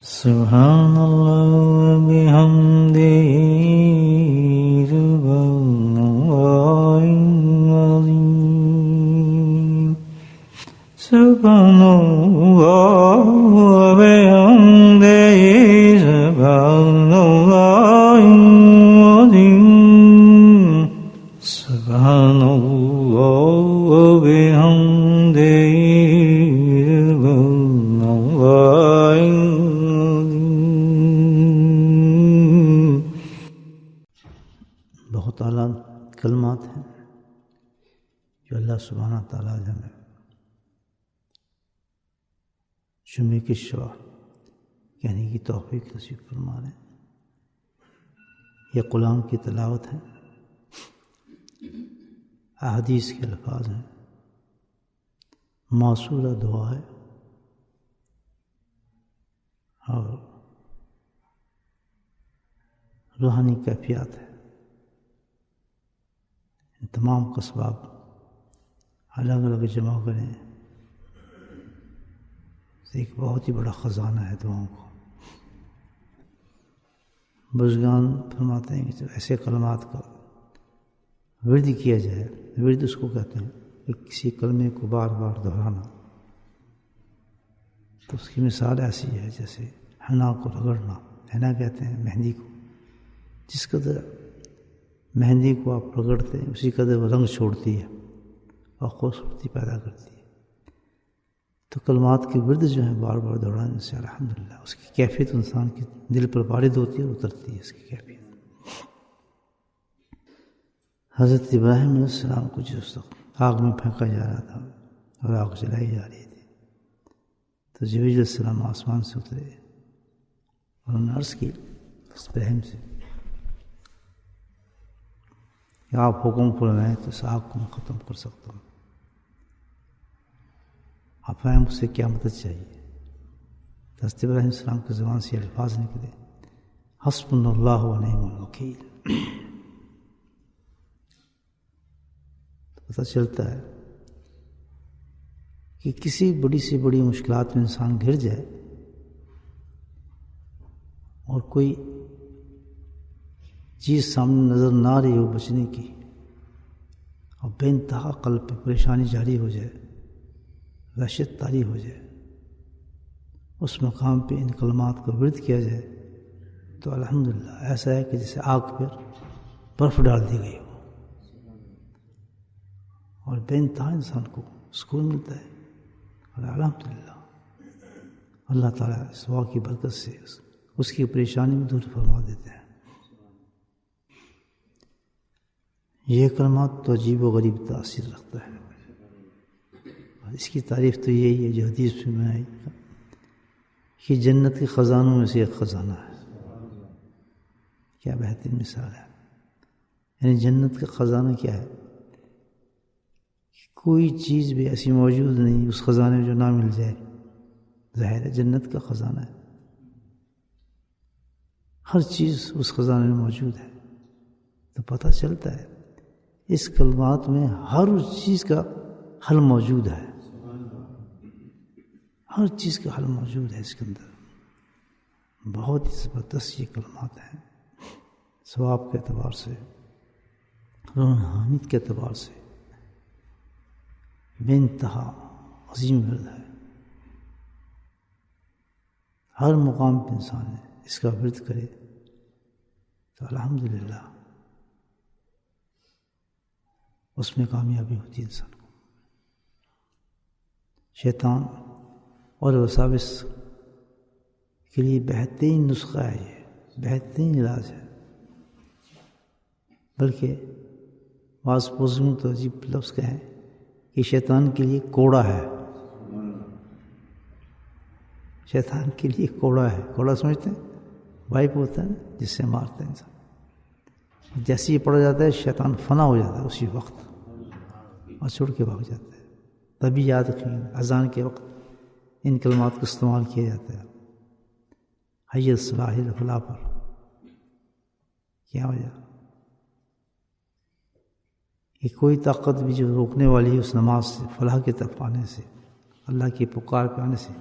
سبحان اللہ وبحمدہ سبحان اللہ العظیم سبحان اللہ وبحمدہ سبحان اللہ العظیم سبحان اللہ وبحمدہ بہت اعلیٰ کلمات ہیں جو اللہ سبحانہ تعالیٰ ہمیں جمعے کی شعا کہنے کی توفیق نصیب فرما رہے ہیں۔ یہ قرآن کی تلاوت ہے، احادیث کے الفاظ ہیں، موصولہ دعا ہے اور روحانی کیفیات ہے۔ ان تمام کا اسباب الگ الگ جمع کریں، ایک بہت ہی بڑا خزانہ ہے دعاؤں کو۔ بزرگان فرماتے ہیں کہ جب ایسے کلمات کا ورد کیا جائے، ورد اس کو کہتے ہیں کہ کسی کلمے کو بار بار دہرانا، تو اس کی مثال ایسی ہے جیسے حنا کو رگڑنا۔ حنا کہتے ہیں مہندی کو، جس قدر مہندی کو آپ رگڑتے ہیں اسی قدر وہ رنگ چھوڑتی ہے اور خوبصورتی پیدا کرتی ہے۔ تو کلمات کے ورد جو ہیں بار بار دوڑانے سے الحمدللہ اس کی کیفیت انسان کے دل پر وارد ہوتی ہے اور اترتی ہے اس کی کیفیت۔ حضرت ابراہیم علیہ السلام کو جس وقت آگ میں پھینکا جا رہا تھا اور آگ جلائی جا رہی تھی، تو جبریل علیہ السلام آسمان سے اترے اور انہوں نے عرض کی اس ابراہیم سے کہ آپ حکم فرمائیں تو اس آگ کو میں ختم کر سکتا ہوں، آپ مجھ سے کیا مدد چاہیے؟ تو حضرت ابراہیم علیہ السلام کی زبان سے الفاظ نکلے، حسبنا اللہ و نعم الوکیل۔ پتہ چلتا ہے کہ کسی بڑی سے بڑی مشکلات میں انسان گھر جائے اور کوئی چیز سامنے نظر نہ رہی ہو بچنے کی، اور بے انتہا قلب پہ پریشانی جاری ہو جائے، وحشت طاری ہو جائے، اس مقام پہ ان کلمات کو ورد کیا جائے تو الحمدللہ ایسا ہے کہ جیسے آگ پر برف ڈال دی گئی ہو، اور بے انتہا انسان کو سکون ملتا ہے۔ اور الحمدللہ اللہ تعالیٰ اس دعا کی برکت سے اس کی پریشانی میں دور فرما دیتے ہیں۔ یہ کلمات تو عجیب و غریب تاثیر رکھتا ہے، اور اس کی تعریف تو یہی ہے جو حدیث میں آئی کہ جنت کے خزانوں میں سے ایک خزانہ ہے۔ کیا بہترین مثال ہے! یعنی جنت کا خزانہ کیا ہے؟ کوئی چیز بھی ایسی موجود نہیں اس خزانے میں جو نہ مل جائے۔ ظاہر ہے جنت کا خزانہ ہے، ہر چیز اس خزانے میں موجود ہے، تو پتہ چلتا ہے اس کلمات میں ہر چیز کا حل موجود ہے، ہر چیز کا حل موجود ہے اس کے اندر۔ بہت ہی زبردست یہ کلمات ہیں، ثواب کے اعتبار سے، روحانیت کے اعتبار سے بے انتہا عظیم ورد ہے۔ ہر مقام پہ انسان اس کا ورد کرے تو الحمدللہ اس میں کامیابی ہوتی ہے انسان کو۔ شیطان اور وساوس کے لیے بہترین نسخہ ہے، یہ بہترین علاج ہے۔ بلکہ بعض بزرگوں تو عجیب لفظ کہیں کہ شیطان کے لیے کوڑا ہے، شیطان کے لیے کوڑا ہے۔ کوڑا سمجھتے ہیں؟ وائپ ہوتا ہے جس سے مارتا ہے انسان، جیسے ہی پڑ جاتا ہے شیطان فنا ہو جاتا ہے اسی وقت اور چھوڑ کے بھاگ جاتا ہے۔ تبھی یاد رکھیں اذان کے وقت ان کلمات کو استعمال کیا جاتا ہے، حی الصلاۃ الفلاح پر۔ کیا وجہ؟ کہ کوئی طاقت بھی جو روکنے والی ہے اس نماز سے، فلاح کی طرف آنے سے، اللہ کی پکار پہ آنے سے،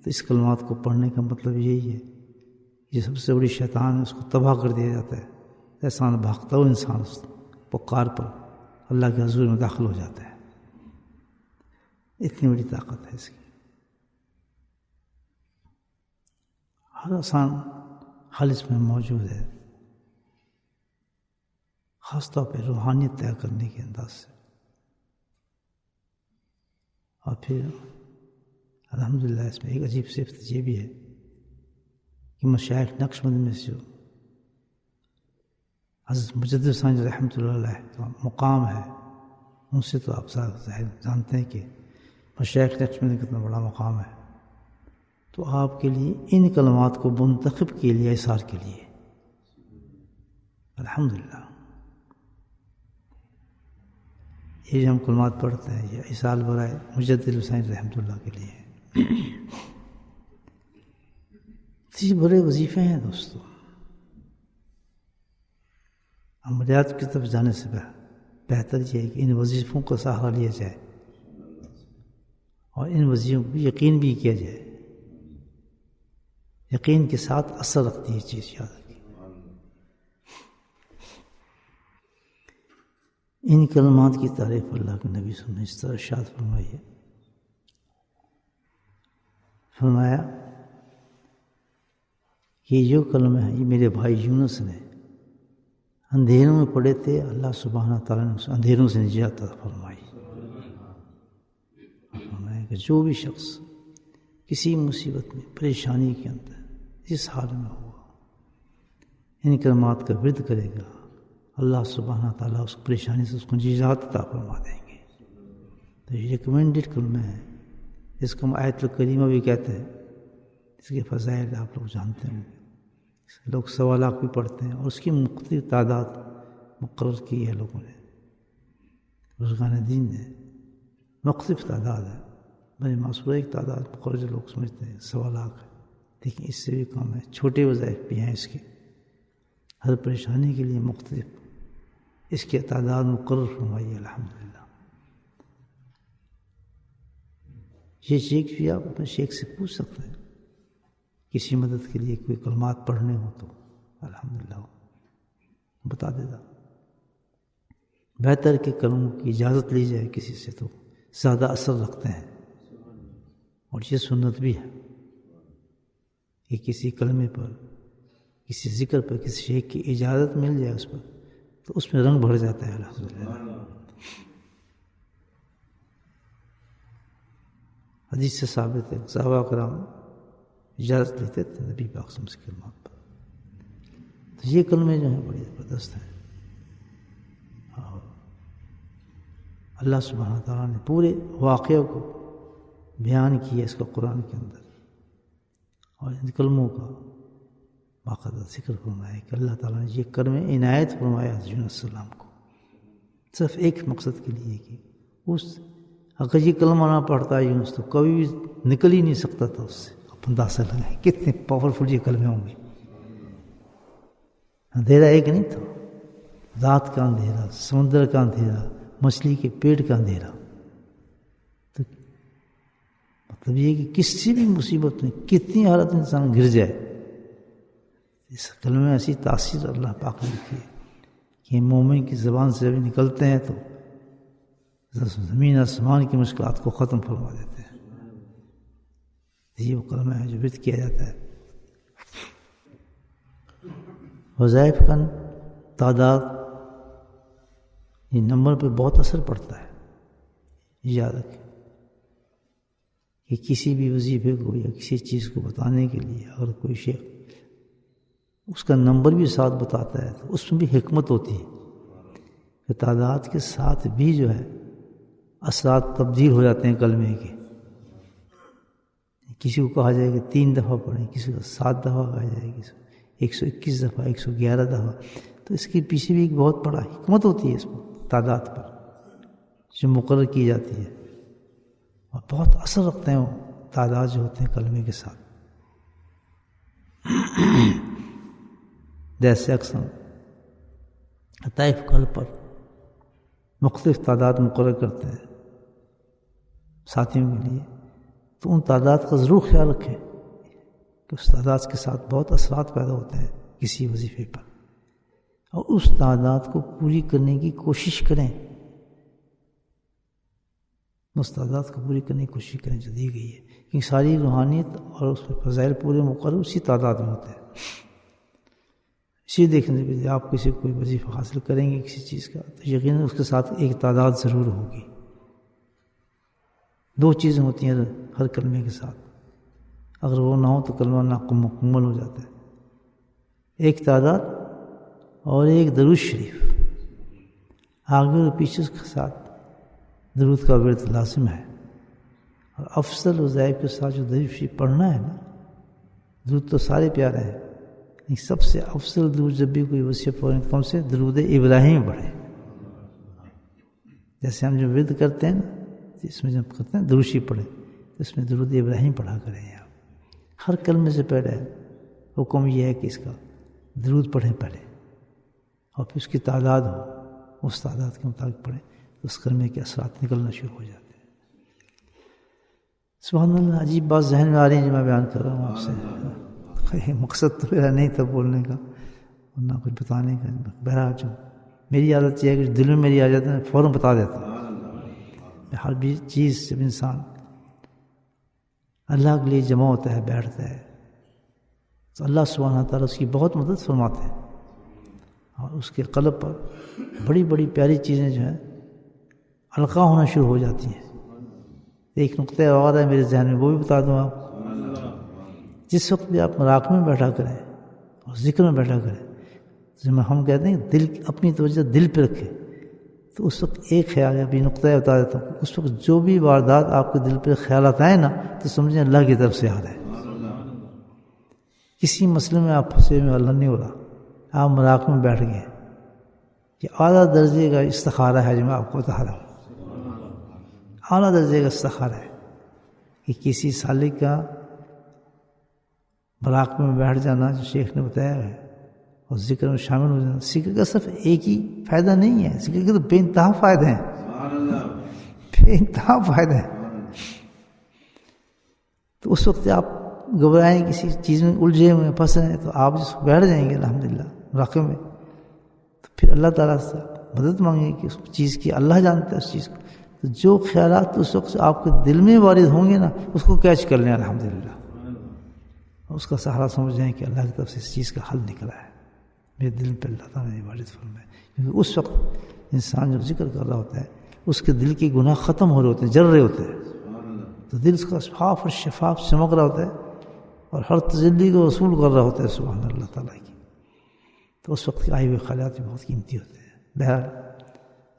تو اس کلمات کو پڑھنے کا مطلب یہی ہے، یہ سب سے بڑی شیطان ہے، اس کو تباہ کر دیا جاتا ہے۔ احسان بھاگتا ہو انسان اس پکار پر اللہ کے حضور میں داخل ہو جاتا ہے، اتنی بڑی طاقت ہے اس کی۔ ہر آسان حل اس میں موجود ہے، خاص طور پہ روحانیت طے کرنے کے انداز سے۔ اور پھر الحمدللہ اس میں ایک عجیب صفت یہ بھی ہے کہ مشائخ نقشبند میں سے حضرت مجدد ثانی رحمۃ اللہ علیہ کا مقام ہے، ان سے تو آپ جانتے ہیں کہ مشائخ نقشبند کتنا بڑا مقام ہے، تو آپ کے لیے ان کلمات کو منتخب کے لیے، اثار کے لیے الحمدللہ یہ جو ہم کلمات پڑھتے ہیں یہ اثار برائے مجدد ثانی رحمۃ اللہ کے لیے ہے۔ یہ بڑے وظیفے ہیں دوستو، عملیات کی طرف جانے سے بہتر یہ ہے کہ ان وظیفوں کا سہارا لیا جائے اور ان وظیفوں پہ یقین بھی کیا جائے۔ یقین کے ساتھ اثر رکھتی ہے چیز، یاد رکھیے۔ ان کلمات کی تعریف اللہ کے نبی صلی اللہ علیہ وسلم نے اس طرح ارشاد فرمائی ہے، فرمایا کہ جو کلمہ ہے یہ میرے بھائی یونس نے اندھیروں میں پڑے تھے، اللہ سبحانہ تعالیٰ نے اس اندھیروں سے نجات عطا فرمائی۔ فرمایا کہ جو بھی شخص کسی مصیبت میں، پریشانی کے اندر، جس حال میں ہوا، ان کلمات کا ورد کرے گا، اللہ سبحانہ تعالیٰ اس پریشانی سے اس کو نجات عطا فرما دیں گے۔ تو یہ ریکمینڈڈ کلمہ ہے، اس کو ہم آیت الکریمہ بھی کہتے ہیں، اس کے فضائل آپ لوگ جانتے ہیں، لوگ سوالات بھی پڑھتے ہیں، اور اس کی مختلف تعداد مقرر کی ہے لوگوں نے، بزرگان دین نے، مختلف تعداد ہے، بڑے معصورہ ایک تعداد مقرر جو لوگ سمجھتے ہیں سوالات ہے، لیکن اس سے بھی کم ہے، چھوٹے وظائف بھی ہیں اس کے، ہر پریشانی کے لیے مختلف اس کی تعداد مقرر فرمائی ہے الحمدللہ۔ یہ شیخ بھی آپ اپنے شیخ سے پوچھ سکتے ہیں، کسی مدد کے لیے کوئی کلمات پڑھنے ہو تو الحمدللہ بتا دیتا۔ بہتر کہ کلموں کی اجازت لی جائے کسی سے تو زیادہ اثر رکھتے ہیں، اور یہ سنت بھی ہے کہ کسی کلمے پر، کسی ذکر پر کسی شیخ کی اجازت مل جائے اس پر، تو اس میں رنگ بھر جاتا ہے الحمدللہ۔ حدیث سے ثابت ہے، صحابہ کرام اجازت لیتے تھے نبی پاک صلی اللہ علیہ وسلم کے کلمات پر۔ تو یہ کلمے جو ہیں بڑے زبردست ہیں، اور اللہ سبحانہ تعالیٰ نے پورے واقعے کو بیان کیا اس کا قرآن کے اندر، اور ان کلموں کا باقاعدہ ذکر فرمایا کہ اللہ تعالیٰ نے یہ کلمے عنایت فرمایا حضرت یونس علیہ السلام کو، صرف ایک مقصد کے لیے کہ اگر یہ کلمہ نہ پڑھتا یونس تو کبھی بھی نکل ہی نہیں سکتا تھا اس سے۔ آپ اندازہ لگائیں کتنے پاورفل یہ کلمے ہوں گے۔ اندھیرا ایک نہیں تھا، رات کا اندھیرا، سمندر کا اندھیرا، مچھلی کے پیٹ کا اندھیرا، تو مطلب یہ کہ کسی بھی مصیبت میں کتنی حالت انسان گر جائے، اس کلمے میں ایسی تاثیر اللہ پاک نے کی ہے کہ مومن کی زبان سے بھی نکلتے ہیں تو زمین آسمان کی مشکلات کو ختم فرما دیتے ہیں۔ یہ وہ کلمہ ہے جو ورد کیا جاتا ہے۔ وظائف کا تعداد، یہ نمبر پہ بہت اثر پڑتا ہے، یاد رکھیں کہ کسی بھی وظیفے کو یا کسی چیز کو بتانے کے لیے اگر کوئی شیخ اس کا نمبر بھی ساتھ بتاتا ہے تو اس میں بھی حکمت ہوتی ہے کہ تعداد کے ساتھ بھی جو ہے اثرات تبدیل ہو جاتے ہیں کلمے کے۔ کسی کو کہا جائے کہ 3 دفعہ پڑھیں، کسی کو 7 دفعہ کہا جائے، کسی کو 121 دفعہ، 111 دفعہ، تو اس کے پیچھے بھی ایک بہت بڑا حکمت ہوتی ہے اس پر، تعداد پر جو مقرر کی جاتی ہے، اور بہت اثر رکھتے ہیں وہ تعداد جو ہوتے ہیں کلمے کے ساتھ۔ جیسے اقسام طائف کل پر مختلف تعداد مقرر کرتے ہیں ساتھیوں کے لیے، تو ان تعداد کا ضرور خیال رکھیں کہ اس تعداد کے ساتھ بہت اثرات پیدا ہوتے ہیں کسی وظیفے پر، اور اس تعداد کو پوری کرنے کی کوشش کریں، اس تعداد کو پوری کرنے کی کوشش کریں جو دی گئی ہے، کیونکہ ساری روحانیت اور اس میں فضائل پورے مقرر اسی تعداد میں ہوتے ہیں۔ اسی دیکھنے سے آپ کسی کوئی وظیفہ حاصل کریں گے کسی چیز کا تو یقیناً اس کے ساتھ ایک تعداد ضرور ہوگی۔ دو چیزیں ہوتی ہیں ہر کلمے کے ساتھ، اگر وہ نہ ہو تو کلمہ نامکمل ہو جاتا ہے، ایک تعداد اور ایک درود شریف، آگے اور پیچھے کے ساتھ درود کا ورد لازم ہے۔ اور افضل وظائف کے ساتھ جو درود شریف پڑھنا ہے نا، درود تو سارے پیارے ہیں، لیکن سب سے افضل درود جب بھی کوئی وظیفہ پڑھیں تو کم سے درود ابراہیم پڑھیں۔ جیسے ہم جو ورد کرتے ہیں نا، اس میں جب کرتے ہیں درود شریف پڑھیں تو اس میں درود ابراہیم پڑھا کریں آپ۔ ہر کلمے سے پہلے حکم یہ ہے کہ اس کا درود پڑھیں پہلے، اور پھر اس کی تعداد ہو، اس تعداد کے مطابق پڑھیں تو اس کلمے کے اثرات نکلنا شروع ہو جاتے ہیں۔ سبحان اللہ، عجیب بات ذہن میں آ رہی ہے جو میں بیان کر رہا ہوں آپ سے، مقصد تو میرا نہیں تھا بولنے کا اور نہ کچھ بتانے کا، بہرحال جو میری عادت یہ ہے کہ دل میں میری آ جاتا ہے فوراً بتا دیتا ہوں۔ ہر بھی چیز جب انسان اللہ کے لیے جمع ہوتا ہے، بیٹھتا ہے، تو اللہ سبحانہ تعالیٰ اس کی بہت مدد فرماتے ہیں، اور اس کے قلب پر بڑی بڑی پیاری چیزیں جو ہیں القاء ہونا شروع ہو جاتی ہیں۔ ایک نقطہ اور ہے میرے ذہن میں، وہ بھی بتا دوں آپ۔ جس وقت بھی آپ مراقبے میں بیٹھا کریں اور ذکر میں بیٹھا کریں، جب ہم کہتے ہیں دل اپنی توجہ دل پہ رکھیں، تو اس وقت ایک خیال ہے، ابھی نقطہ بتا دیتا ہوں، اس وقت جو بھی واردات آپ کے دل پہ خیالات آئے نا تو سمجھیں اللہ کی طرف سے آ رہے ہیں۔ کسی مسئلے میں آپ پھنسے میں اللہ نہیں ہو رہا، آپ مراقبے میں بیٹھ گئے، یہ اعلیٰ درجے کا استخارہ ہے جو میں آپ کو بتا رہا ہوں، اعلیٰ درجے کا استخارہ ہے کہ کسی سالک کا مراقبے میں بیٹھ جانا جو شیخ نے بتایا ہے اور ذکر میں شامل ہو جانا۔ ذکر کا صرف ایک ہی فائدہ نہیں ہے، ذکر کے تو بے انتہا فائدے ہیں، بے انتہا فائدے ہیں۔ تو اس وقت آپ گھبرائیں، کسی چیز میں الجھے ہوئے پھنسے ہیں، تو آپ جس بیٹھ جائیں گے الحمدللہ مراقبے میں، تو پھر اللہ تعالیٰ سے مدد مانگیں کہ اس چیز کی، اللہ جانتا ہے اس چیز کو، تو جو خیالات اس وقت آپ کے دل میں وارد ہوں گے نا اس کو کیچ کر لیں الحمدللہ، اس کا سہارا سمجھ جائیں کہ اللہ کی طرف سے اس چیز کا حل نکلا ہے، میرے دل پہ اللہ تعالیٰ نے وارد فرمایا۔ کیونکہ اس وقت انسان جو ذکر کر رہا ہوتا ہے اس کے دل کے گناہ ختم ہو رہے ہوتے ہیں، جل رہے ہوتے ہیں، تو دل اس کا صاف اور شفاف چمک رہا ہوتا ہے اور ہر تجلی کو وصول کر رہا ہوتا ہے سبحان اللہ تعالیٰ کی، تو اس وقت کے آئے ہوئے خیالات بھی بہت قیمتی ہوتے ہیں۔ بہرحال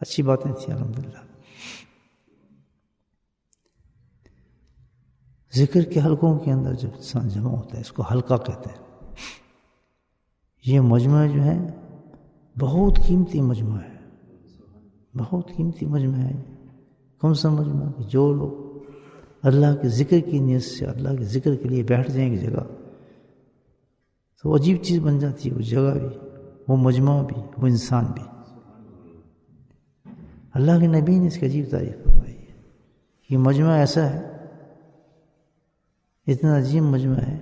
اچھی باتیں تھیں الحمدللہ۔ ذکر کے حلقوں کے اندر جب انسان جمع ہوتا ہے اس کو حلقہ کہتے ہیں۔ یہ مجمع جو ہے بہت قیمتی مجمع ہے، بہت قیمتی مجمع ہے۔ کون سا مجمع؟ جو لوگ اللہ کے ذکر کی نیت سے اللہ کے ذکر کے لیے بیٹھ جائیں گے جگہ، تو عجیب چیز بن جاتی ہے، وہ جگہ بھی، وہ مجمع بھی، وہ انسان بھی۔ اللہ کے نبی نے اس کی عجیب تعریف فرمائی ہے، یہ مجمع ایسا ہے، اتنا عجیب مجمع ہے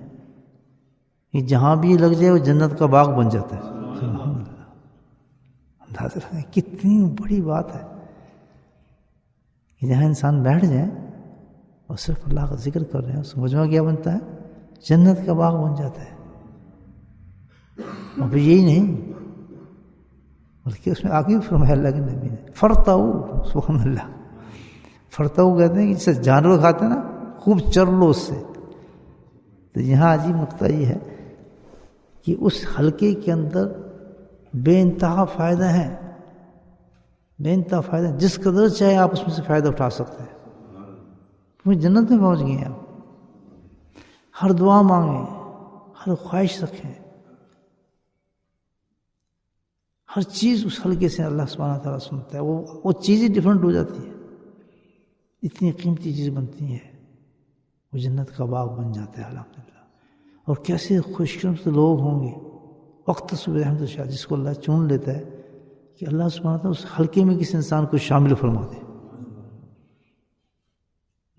کہ جہاں بھی لگ جائے وہ جنت کا باغ بن جاتا ہے۔ سبحان اللہ، اندازہ لگائیں کتنی بڑی بات ہے کہ جہاں انسان بیٹھ جائے اور صرف اللہ کا ذکر کر رہے ہیں، اس مجمع کیا بنتا ہے؟ جنت کا باغ بن جاتا ہے۔ اور پھر یہی نہیں بلکہ اس میں آگے بھی فرمایا اللہ کے نبی نے، فرتاؤ، سبحان اللہ، فرتاؤ کہتے ہیں کہ جسے جانور کھاتے ہیں نا، خوب چر لو اس سے۔ تو یہاں عجیب نقطہ یہ ہے کہ اس حلقے کے اندر بے انتہا فائدہ ہیں، بے انتہا فائدہ ہیں، جس قدر چاہے آپ اس میں سے فائدہ اٹھا سکتے ہیں۔ تمہیں جنت میں پہنچ گئے آپ، ہر دعا مانگیں، ہر خواہش رکھیں، ہر چیز اس حلقے سے اللہ سبحانہ تعالیٰ سنتا ہے، وہ چیزیں ڈیفرنٹ ہو جاتی ہے، اتنی قیمتی چیز بنتی ہے، وہ جنت کا باغ بن جاتا ہے الحمدللہ۔ اور کیسے خوش قسمت لوگ ہوں گے وقت صبح رحمت شاہ، جس کو اللہ چن لیتا ہے کہ اللہ سبحانہ تعالیٰ اس حلقے میں کسی انسان کو شامل فرما دے،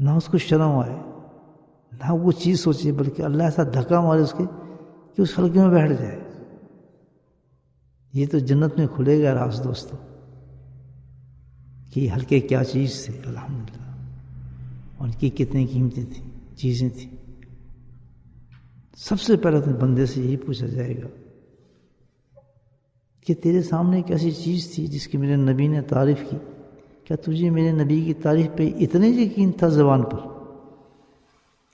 نہ اس کو شرم آئے نہ وہ چیز سوچے، بلکہ اللہ ایسا دھکا مارے اس کے کہ اس حلقے میں بیٹھ جائے۔ یہ تو جنت میں کھلے گا راز دوستو کہ یہ حلقے کیا چیز تھے، الحمدللہ، اور ان کی کتنی قیمتیں تھیں، چیزیں تھیں۔ سب سے پہلے تو بندے سے یہی پوچھا جائے گا کہ تیرے سامنے ایک ایسی چیز تھی جس کی میرے نبی نے تعریف کی، کیا تجھے میرے نبی کی تعریف پہ اتنے یقین تھا زبان پر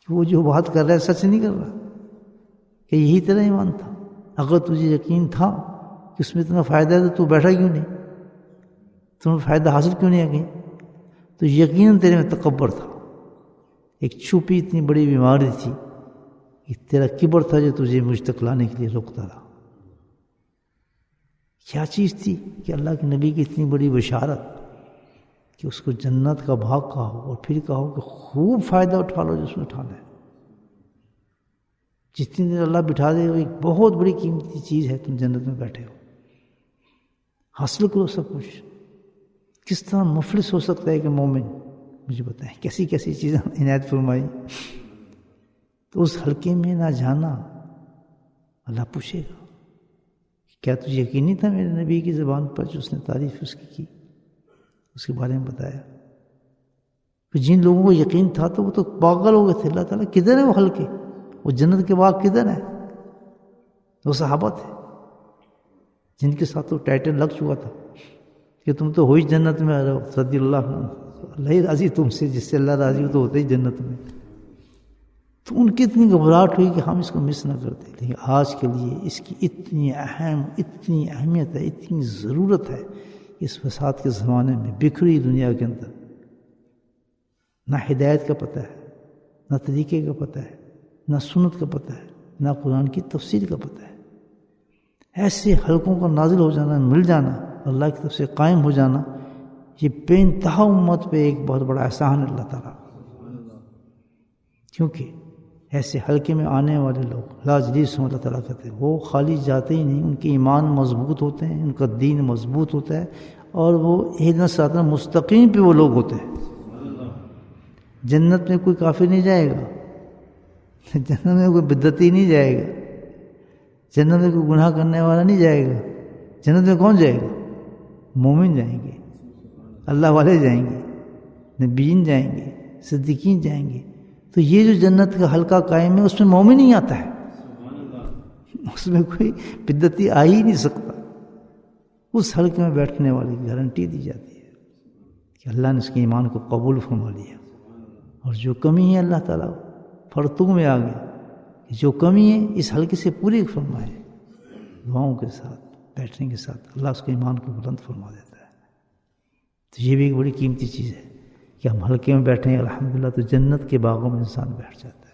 کہ وہ جو بات کر رہا ہے سچ نہیں کر رہا، کہ یہی تیرا ایمان تھا؟ اگر تجھے یقین تھا کہ اس میں اتنا فائدہ ہے تو تو بیٹھا کیوں نہیں؟ تمہیں فائدہ حاصل کیوں نہیں آگئی؟ تو یقیناً تیرے میں تکبر تھا، ایک چھپی اتنی بڑی بیماری تھی کہ تیرا کبر تھا جو تجھے مجھ تک لانے کے لیے روکتا رہا۔ کیا چیز تھی کہ اللہ کے نبی کی اتنی بڑی بشارت کہ اس کو جنت کا بھاگ کہا ہو، اور پھر کہا ہو کہ خوب فائدہ اٹھا لو جو اس میں اٹھانا ہے۔ جتنی دیر اللہ بٹھا دے وہ ایک بہت بڑی قیمتی چیز ہے، تم جنت میں بیٹھے ہو، حاصل کرو سب کچھ۔ کس طرح مفلس ہو سکتا ہے کہ مومن؟ مجھے بتائیں کیسی کیسی چیزیں عنایت فرمائی۔ تو اس حلقے میں نہ جانا، اللہ پوچھے گا کیا تجھے یقین نہیں تھا میرے نبی کی زبان پر جو اس نے تعریف اس کی اس کے بارے میں بتایا؟ جن لوگوں کو یقین تھا تو وہ تو پاگل ہو گئے تھے۔ اللہ تعالیٰ کدھر ہے وہ حلقے، وہ جنت کے باغ کدھر ہے؟ وہ صحابہ تھے جن کے ساتھ وہ ٹائٹل لگ چکا تھا کہ تم تو ہوئی جنت میں رضی اللہ عنہ، اللہ ہی راضی تم سے، جس سے اللہ راضی ہو تو ہوتے ہی جنت میں۔ تو ان کی اتنی گھبراہٹ ہوئی کہ ہم اس کو مس نہ کرتے، لیکن آج کے لیے اس کی اتنی اہمیت ہے، اتنی ضرورت ہے، اس فساد کے زمانے میں بکھری دنیا کے اندر نہ ہدایت کا پتہ ہے، نہ طریقے کا پتہ ہے، نہ سنت کا پتہ ہے، نہ قرآن کی تفسیر کا پتہ ہے۔ ایسے حلقوں کا نازل ہو جانا، مل جانا، اللہ کی طرف سے قائم ہو جانا، یہ بے انتہا امت پہ ایک بہت بڑا احسان ہے اللہ تعالیٰ، کیونکہ ایسے حلقے میں آنے والے لوگ لا جلیسہم، اللہ تعالیٰ کہتے ہیں وہ خالی جاتے ہی نہیں، ان کے ایمان مضبوط ہوتے ہیں، ان کا دین مضبوط ہوتا ہے، اور وہ اہدنا الصراط المستقیم پہ وہ لوگ ہوتے ہیں۔ جنت میں کوئی کافر نہیں جائے گا، جنت میں کوئی بدعتی نہیں جائے گا، جنت میں کوئی گناہ کرنے والا نہیں جائے گا۔ جنت میں کون جائے گا؟ مومن جائیں گے، اللہ والے جائیں گے، نبیین جائیں گے، صدیقین جائیں گے۔ تو یہ جو جنت کا حلقہ قائم ہے اس میں مومن نہیں آتا ہے، اس میں کوئی بدعتی آ ہی نہیں سکتا۔ اس حلقے میں بیٹھنے والی گارنٹی دی جاتی ہے کہ اللہ نے اس کے ایمان کو قبول فرما لیا، اور جو کمی ہے اللہ تعالیٰ فرتو میں آ گیا کہ جو کمی ہے اس حلقے سے پوری فرمائے، دعاؤں کے ساتھ، بیٹھنے کے ساتھ اللہ اس کے ایمان کو بلند فرما دیتا ہے۔ تو یہ بھی ایک بڑی قیمتی چیز ہے کہ ہم حلقے میں بیٹھیں الحمدللہ، تو جنت کے باغوں میں انسان بیٹھ جاتا ہے۔